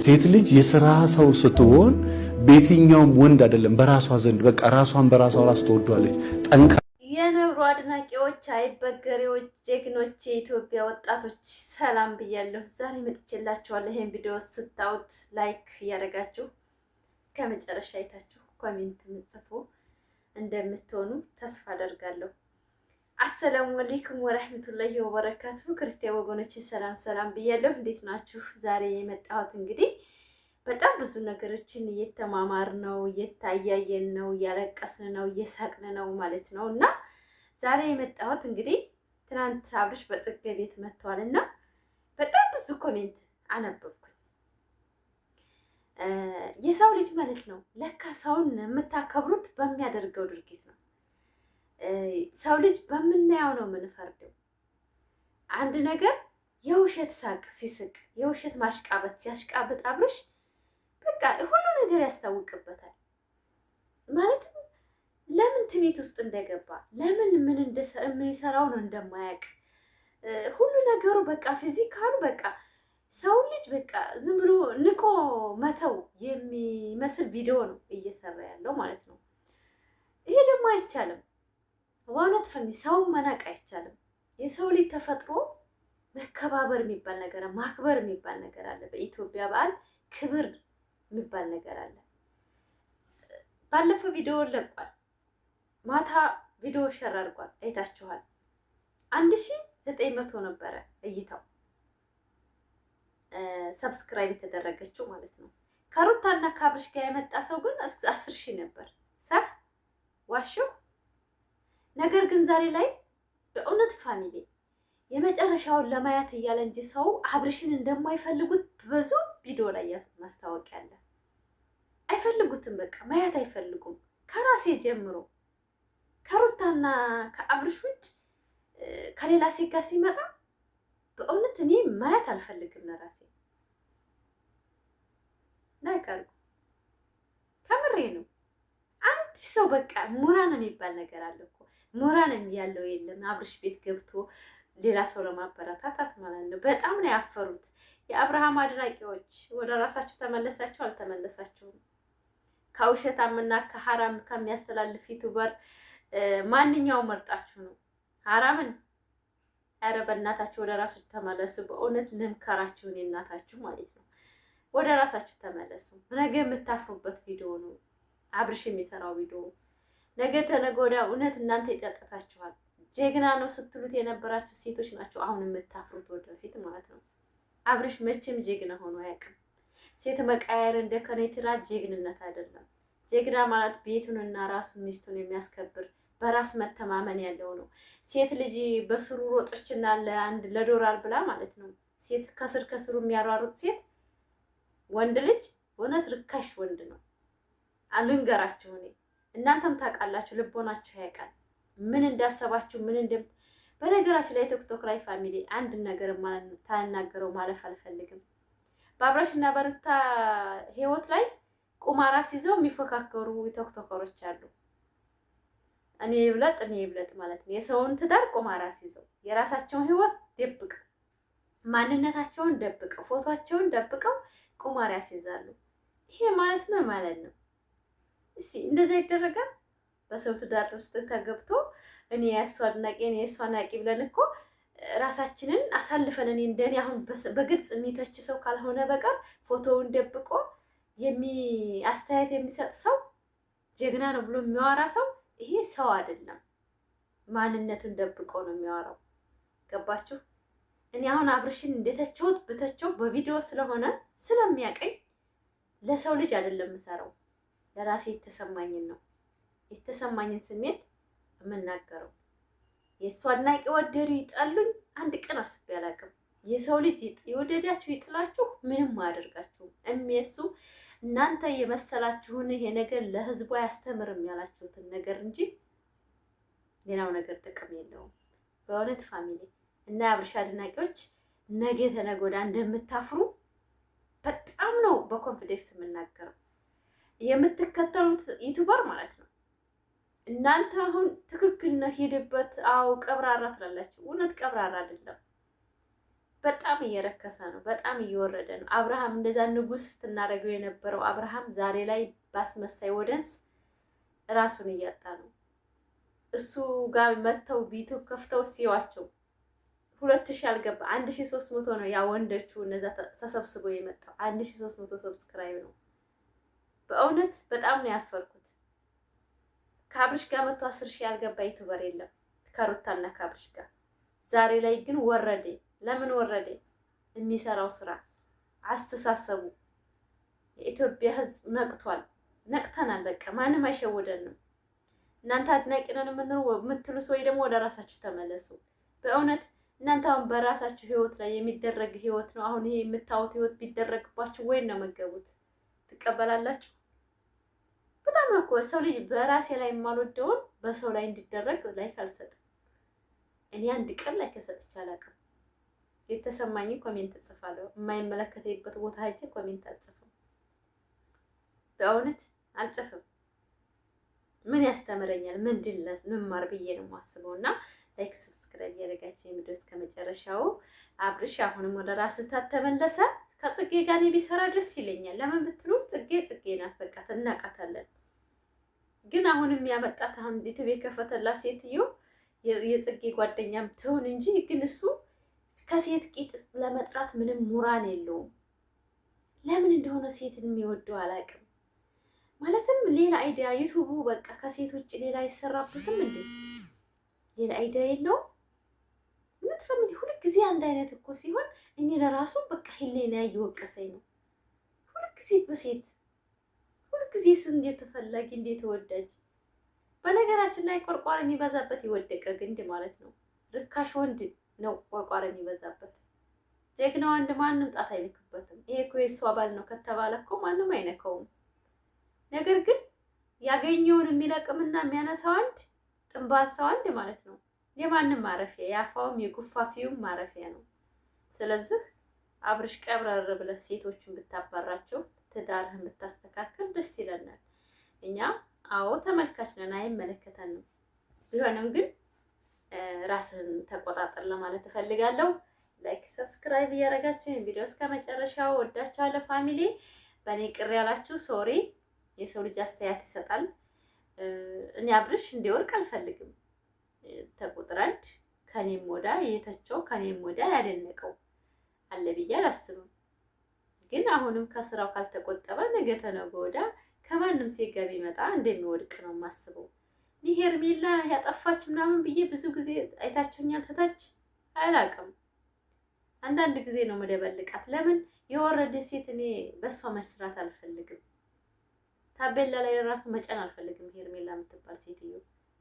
ሴት ልጅ የስራ ሰው ስትሆን በየትኛውም ወንድ አይደለም በራሷ ዘንድ በቃ ራሷን በራሷ ራስ ትወዷለች። ጠንካ የነብሩ አድናቂዎች፣ አይበገሬዎች፣ ጀግኖች፣ የኢትዮጵያ ወጣቶች ሰላም ብያለሁ። ዛሬ መጥቼላችኋለሁ። ይሄን ቪዲዮ ስታዩት ላይክ እያደረጋችሁ እስከ መጨረሻ አይታችሁ ኮሜንት ምጽፉ እንደምትሆኑ ተስፋ አደርጋለሁ። አሰላሙ አለይኩም ወራህመቱላሂ ወበረካቱ። ክርስቲያን ወገኖች ሰላም ሰላም ብያለሁ። እንዴት ናችሁ? ዛሬ የመጣሁት እንግዲህ በጣም ብዙ ነገሮችን እየተማማር ነው፣ እየታያየን ነው፣ እያለቀስን ነው፣ እየሳቅን ነው ማለት ነው። እና ዛሬ የመጣሁት እንግዲህ ትናንት አብርሽ በጽጌ ቤት መጥቷል እና በጣም ብዙ ኮሜንት አነበብኩኝ። የሰው ልጅ ማለት ነው ለካ ሰውን የምታከብሩት በሚያደርገው ድርጊት ነው። ሰው ልጅ በምናየው ነው የምንፈርደው። አንድ ነገር የውሸት ሳቅ ሲስቅ፣ የውሸት ማሽቃበጥ ሲያሽቃበጥ አብርሽ በቃ ሁሉ ነገር ያስታውቅበታል። ማለትም ለምን ትሜት ውስጥ እንደገባ ለምን ምን የሚሰራው ነው እንደማያውቅ ሁሉ ነገሩ በቃ ፊዚካሉ በቃ ሰው ልጅ በቃ ዝም ብሎ ንቆ መተው የሚመስል ቪዲዮ ነው እየሰራ ያለው ማለት ነው። ይሄ ደግሞ አይቻልም። በእውነት ፈሚ ሰው መናቅ አይቻልም። የሰው ልጅ ተፈጥሮ መከባበር የሚባል ነገር ማክበር የሚባል ነገር አለ። በኢትዮጵያ በዓል ክብር የሚባል ነገር አለ። ባለፈው ቪዲዮ ለቋል። ማታ ቪዲዮ ሸር አድርጓል። አይታችኋል። 1900 ነበረ እይታው ሰብስክራይብ የተደረገችው ማለት ነው። ከሩታና ከአብርሽ ጋር የመጣ ሰው ግን 10,000 ነበር። ሰህ ዋሽው። ነገር ግን ዛሬ ላይ በእውነት ፋሚሊ የመጨረሻውን ለማየት እያለ እንጂ ሰው አብርሽን እንደማይፈልጉት ብዙ ቪዲዮ ላይ ማስታወቂያ አለ። አይፈልጉትም፣ በቃ ማየት አይፈልጉም። ከራሴ ጀምሮ ከሩታና ከአብርሽ ውጭ ከሌላ ሴት ጋር ሲመጣ በእውነት እኔ ማየት አልፈልግም። ለራሴ ናይቀርጉ ከምሬ ነው። አንድ ሰው በቃ ሙራን የሚባል ነገር አለ እኮ ሙራን ያለው የለም። አብርሽ ቤት ገብቶ ሌላ ሰው ለማበረታታት ማለት ነው። በጣም ነው ያፈሩት። የአብርሃም አድናቂዎች ወደ ራሳችሁ ተመለሳችሁ አልተመለሳችሁም? ከውሸታምና ከሐራም ከሚያስተላልፍ ዩቲዩበር ማንኛው መርጣችሁ ነው? ሐራምን? ኧረ በእናታችሁ ወደ ራሳችሁ ተመለሱ። በእውነት ልምከራችሁ፣ እኔ እናታችሁ ማለት ነው። ወደ ራሳችሁ ተመለሱ። ነገ የምታፍሩበት ቪዲዮ ነው አብርሽ የሚሰራው ቪዲዮ። ነገ ተነገ ወዲያ እውነት እናንተ ይጠጥታችኋል። ጀግና ነው ስትሉት የነበራችሁ ሴቶች ናቸው አሁን የምታፍሩት ወደፊት ማለት ነው። አብርሽ መቼም ጀግና ሆኖ አያውቅም። ሴት መቃየር እንደ ከኔትራ ጀግንነት አይደለም። ጀግና ማለት ቤቱንና ራሱን ሚስቱን የሚያስከብር በራስ መተማመን ያለው ነው። ሴት ልጅ በስሩ ሮጦችና ለዶላር ብላ ማለት ነው ሴት ከስር ከስሩ የሚያሯሩጥ ሴት ወንድ ልጅ እውነት ርካሽ ወንድ ነው። አልንገራችሁ፣ እኔ እናንተም ታውቃላችሁ፣ ልቦናችሁ ያውቃል ምን እንዳሰባችሁ ምን እንደም በነገራችን ላይ ቲክቶክ ላይ ፋሚሊ አንድ ነገር ማለት ታናገረው ማለፍ አልፈልግም። በአብርሽና በሩታ ህይወት ላይ ቁማራ ሲይዘው የሚፎካከሩ ቲክቶከሮች አሉ። እኔ ይብለጥ ማለት ነው። የሰውን ትዳር ቁማራ ሲይዘው የራሳቸውን ህይወት ደብቅ ማንነታቸውን ደብቅ ፎቶአቸውን ደብቀው ቁማራ ያስይዛሉ። ይሄ ማለት ምን ማለት ነው? እሺ እንደዛ ይደረጋል? በሰው ትዳር ውስጥ ተገብቶ እኔ የእሱ አድናቂ እኔ የእሱ አድናቂ ብለን እኮ ራሳችንን አሳልፈን እኔ እንደኔ አሁን በግልጽ የሚተች ሰው ካልሆነ በቀር ፎቶውን ደብቆ አስተያየት የሚሰጥ ሰው ጀግና ነው ብሎ የሚያወራ ሰው ይሄ ሰው አይደለም። ማንነቱን ደብቆ ነው የሚያወራው። ገባችሁ? እኔ አሁን አብርሽን እንደተቸውት ብተቸው በቪዲዮ ስለሆነ ስለሚያቀኝ ለሰው ልጅ አይደለም የምሰራው፣ ለራሴ የተሰማኝን ነው የተሰማኝን ስሜት የምናገረው። የእሱ አድናቂ ወደዱ ይጣሉኝ አንድ ቀን አስቤ አላውቅም። የሰው ልጅ የወደዳችሁ ይጥላችሁ ምንም አያደርጋችሁም። እሚየሱ እናንተ የመሰላችሁን ይሄ ነገር ለህዝቡ አያስተምርም ያላችሁትን ነገር እንጂ ሌላው ነገር ጥቅም የለውም። በእውነት ፋሚሊ እና የአብርሽ አድናቂዎች ነገ ተነገ ወዲያ እንደምታፍሩ በጣም ነው በኮንፊደንስ የምናገረው። የምትከተሉት ዩቲዩበር ማለት ነው እናንተ አሁን ትክክል ነው ሄድበት። አው ቀብራራ ትላላችሁ። እውነት ቀብራራ አይደለም። በጣም እየረከሰ ነው። በጣም እየወረደ ነው። አብርሃም እንደዛ ንጉስ ስትናደርገው የነበረው አብርሃም ዛሬ ላይ ባስመሳይ ወደንስ ራሱን እያጣ ነው። እሱ ጋር መጥተው ቢቱ ከፍተው ሲዋቸው 2000 አልገባ 1300 ነው ያ ወንዶቹ እነዛ ተሰብስበው የመጣው 1300 ሰብስክራይብ ነው። በእውነት በጣም ነው ያፈርኩት። ከአብርሽ ጋር መጥቶ 10000 ያልገባ ዩቲዩበር የለም ከሩታና ከአብርሽ ጋር። ዛሬ ላይ ግን ወረደ። ለምን ወረደ? የሚሰራው ስራ አስተሳሰቡ። የኢትዮጵያ ሕዝብ ነቅቷል። ነቅተናል። በቃ ማንም አይሸወደንም። እናንተ አድናቂ ነን የምትሉ ሰው ደግሞ ወደ ራሳችሁ ተመለሱ። በእውነት እናንተ አሁን በራሳችሁ ህይወት ላይ የሚደረግ ህይወት ነው። አሁን ይሄ የምታዩት ህይወት ቢደረግባችሁ ወይ ነው መገቡት ትቀበላላችሁ? በጣም ነው እኮ ሰው ልጅ በራሴ ላይ የማልወደውን በሰው ላይ እንዲደረግ ላይክ አልሰጥም። እኔ አንድ ቀን ላይክ ሰጥቼ አላውቅም። የተሰማኝ ኮሜንት እጽፋለሁ። የማይመለከተኝበት ቦታ ሄጄ ኮሜንት አልጽፍም። በእውነት አልጽፍም። ምን ያስተምረኛል? ምንድን መማር ብዬ ነው የማስበው። እና ላይክ ሰብስክራይብ ያደረጋችሁ የሚዲዮ እስከ መጨረሻው። አብርሽ አሁንም ወደ ራስህ ተመለሰ። ከጽጌ ጋር ቢሰራ ደስ ይለኛል። ለምን ብትሉ ጽጌ ናት፣ በቃ እናውቃታለን። ግን አሁንም ያመጣት አሁን ዩቲዩብ የከፈተላት ሴትዮ የጽጌ ጓደኛም ትሁን እንጂ ግን እሱ ከሴት ቂጥ ለመጥራት ምንም ሙራን የለውም። ለምን እንደሆነ ሴትን የሚወደው አላውቅም። ማለትም ሌላ አይዲያ ዩቲዩቡ በቃ ከሴት ውጭ ሌላ አይሰራበትም እንዴ? ሌላ አይዲያ የለውም። ምን ፋሚሊ ሁሉ ጊዜ አንድ አይነት እኮ ሲሆን እኔ ለራሱ በቃ ህሊና እየወቀሰኝ ነው። ሁሉ ጊዜ በሴት ሁሉ ጊዜ እንዴት ተፈላጊ እንዴት ተወዳጅ። በነገራችን ላይ ቆርቋር የሚበዛበት የወደቀ ግንድ ማለት ነው። ርካሽ ወንድ ነው ቆርቋር የሚበዛበት። ጀግና ወንድ ማንም ጣት አይልክበትም። ይሄ እኮ የእሱ አባል ነው ከተባለ እኮ ማንም አይነካውም። ነገር ግን ያገኘውን የሚለቅምና የሚያነሳው አንድ ጥንባት ሰው አንድ ማለት ነው። የማንም ማረፊያ የአፋውም የጉፋፊውም ማረፊያ ነው። ስለዚህ አብርሽ ቀብረር ብለህ ሴቶቹን ብታባራቸው ትዳርህን ብታስተካክል ደስ ይለናል። እኛ አዎ ተመልካች ነን፣ አይመለከተንም። ቢሆንም ግን ራስህን ተቆጣጠር ለማለት እፈልጋለሁ። ላይክ ሰብስክራይብ እያደረጋችሁ ቪዲዮ እስከ መጨረሻው ወዳችኋለሁ ፋሚሊ። በእኔ ቅር ያላችሁ ሶሪ። የሰው ልጅ አስተያየት ይሰጣል። እኔ አብርሽ እንዲወርቅ አልፈልግም። ተቁጥር አንድ ከኔም ወዳ የተቸው ከኔም ወዳ ያደነቀው አለ ብዬ አላስብም። ግን አሁንም ከስራው ካልተቆጠበ ነገ ተነገ ወዳ ከማንም ሴት ጋር ቢመጣ እንደሚወድቅ ነው የማስበው። ይሄ ሄርሜላ ያጠፋች ምናምን ብዬ ብዙ ጊዜ አይታችሁኛል። ተታች አላውቅም። አንዳንድ ጊዜ ነው መደበልቃት። ለምን የወረደ ሴት እኔ በሷ መስራት አልፈልግም። ታቤላ ላይ ለራሱ መጫን አልፈልግም። ሄርሜላ የምትባል ሴትዮ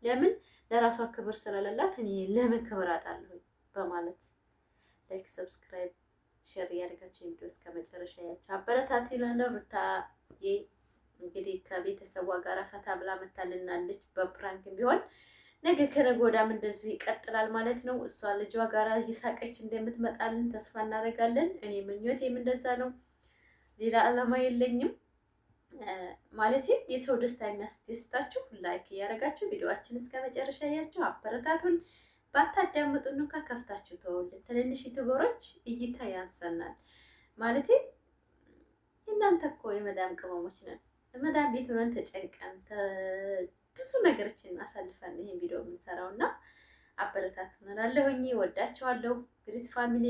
ለምን ለራሷ ክብር ስለሌላት እኔ ለምን ክብር አጣለሁ በማለት ላይክ ሰብስክራይብ ሼር ያደርጋችሁ ቪዲዮ እስከ መጨረሻ ያቻ አበረታት ይላል። ሩታዬ እንግዲህ ከቤተሰቧ ጋር ፈታ ብላ መታልናለች። በፕራንክ ቢሆን ነገ ከነገ ወዲያም እንደዚሁ ይቀጥላል ማለት ነው። እሷ ልጇ ጋር እየሳቀች እንደምትመጣልን ተስፋ እናደርጋለን። እኔ ምኞቴም እንደዛ ነው። ሌላ ዓላማ የለኝም። ማለት የሰው ደስታ የሚያስደስታችሁ ላይክ እያደረጋችሁ ቪዲዮአችን እስከ መጨረሻ ያያችሁ አበረታቱን። ባታዳምጡን እንኳን ከፍታችሁ ተውልን። ትንንሽ ዩቲዩበሮች እይታ ያንሰናል። ማለት እናንተ እኮ የመዳም ቅመሞች ነን። መዳም ቤት ሆነን ተጨንቀን ብዙ ነገሮችን አሳልፈን ይሄን ቪዲዮ የምንሰራው እና አበረታቱን እላለሁኝ። ወዳችኋለሁ። ግሪስ ፋሚሊ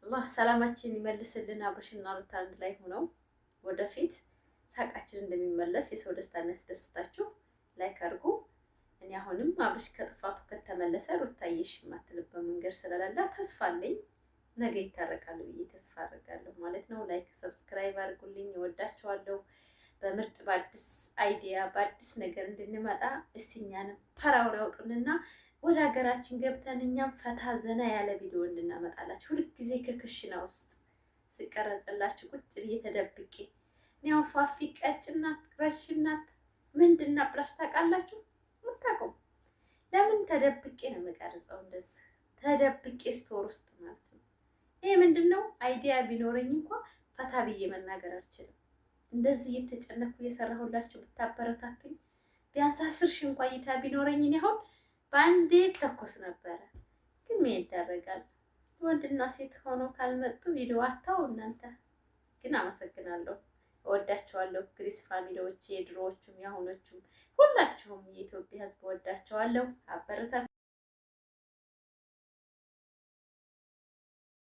አላህ ሰላማችን ይመልስልን። አብርሽና ሩታ አንድ ላይ ሆነው ወደፊት ሳቃችን እንደሚመለስ የሰው ደስታ የሚያስደስታችሁ ላይክ አድርጉ። እኔ አሁንም አብርሽ ከጥፋቱ ከተመለሰ ሩታዬሽ የማትልበት መንገድ ስለሌላ ተስፋ አለኝ። ነገ ይታረቃሉ ብዬ ተስፋ አደርጋለሁ ማለት ነው። ላይክ ሰብስክራይብ አድርጉልኝ። እወዳችኋለሁ። በምርጥ በአዲስ አይዲያ በአዲስ ነገር እንድንመጣ እስቲ እኛንም ፓራውን ያውጡንና ወደ ሀገራችን ገብተን እኛም ፈታ ዘና ያለ ቪዲዮ እንድናመጣላችሁ ሁልጊዜ ከክሽና ውስጥ ስቀረጽላችሁ ቁጭ ብዬ ተደብቄ ያው ፋፊ ቀጭናት ረሽናት ምንድና ብላሽ ታውቃላችሁ? ምታውቁም ለምን ተደብቄ ነው የምቀርጸው? እንደዚህ ተደብቄ ስቶር ውስጥ ማለት ነው። ይሄ ምንድነው? አይዲያ ቢኖረኝ እንኳን ፈታ ብዬ መናገር አልችልም። እንደዚህ እየተጨነኩ እየሰራሁላችሁ ብታበረታቱኝ ቢያንስ 10 ሺህ እንኳን እይታ ቢኖረኝ እኔ አሁን በአንዴ ተኮስ ነበረ። ግን ምን ይደረጋል? ወንድና ሴት ሆነው ካልመጡ ቪዲዮ አታው። እናንተ ግን አመሰግናለሁ፣ እወዳቸዋለሁ። ግሪስ ፋሚሊዎች የድሮዎቹም የአሁኖቹም ሁላችሁም የኢትዮጵያ ሕዝብ እወዳቸዋለሁ። አበረታት